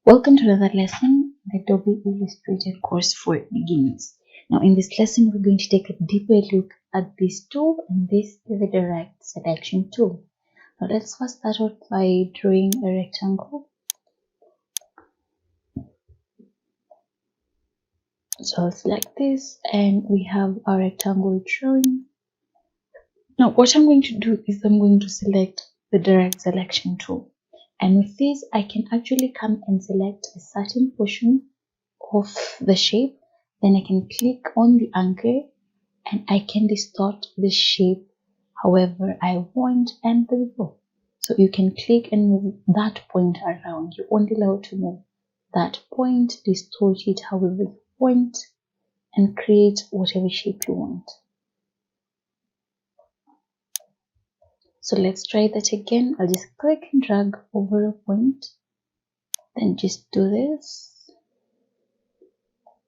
Welcome to another lesson, the Adobe Illustrator course for beginners. Now in this lesson, we're going to take a deeper look at this tool, and this is the direct selection tool. Now let's first start out by drawing a rectangle. So I'll select this and we have our rectangle drawn. Now what I'm going to do is I'm going to select the direct selection tool. And with this, I can actually come and select a certain portion of the shape. Then I can click on the anchor and I can distort the shape however I want, and there we go. So you can click and move that point around. You're only allowed to move that point, distort it however you want, and create whatever shape you want. So let's try that again. I'll just click and drag over a point, then just do this.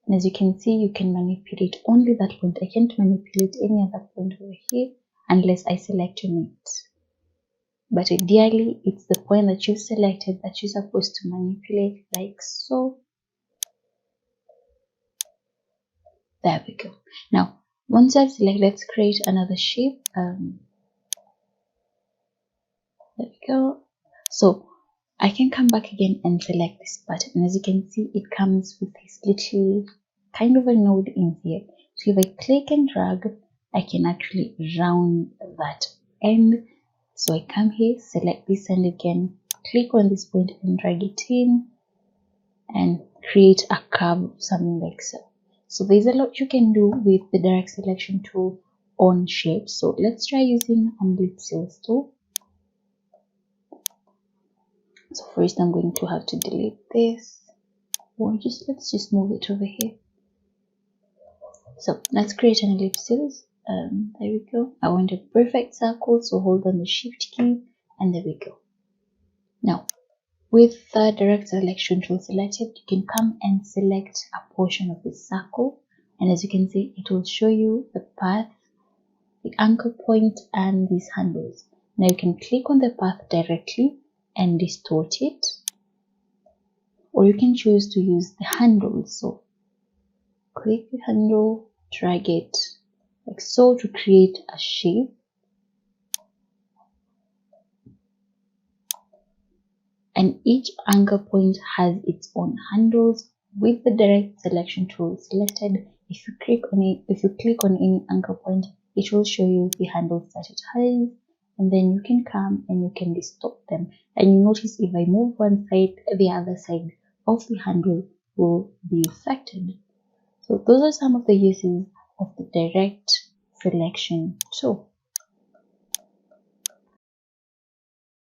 And as you can see, you can manipulate only that point. I can't manipulate any other point over here unless I select on it. But ideally, it's the point that you've selected that you're supposed to manipulate, like so. There we go. Now, once I've selected, let's create another shape. There we go. So I can come back again and select this button, and as you can see, it comes with this little kind of a node in here. So if I click and drag, I can actually round that end. So I come here, select this, and again click on this point and drag it in and create a curve, something like so. So there's a lot you can do with the direct selection tool on shapes. So let's try using an ellipsis tool. So first I'm going to have to delete this, or let's just move it over here. So let's create an ellipsis. There we go. I want a perfect circle, so hold on the shift key, and there we go. Now with the direct selection tool selected, you can come and select a portion of the circle, and as you can see, it will show you the path, the anchor point, and these handles. Now you can click on the path directly and distort it, or you can choose to use the handles. So click the handle, drag it like so to create a shape, and each anchor point has its own handles. With the direct selection tool selected, if you click on any anchor point, it will show you the handles that it has, and then you can come and you can distort them. And you notice if I move one side, the other side of the handle will be affected. So those are some of the uses of the direct selection tool.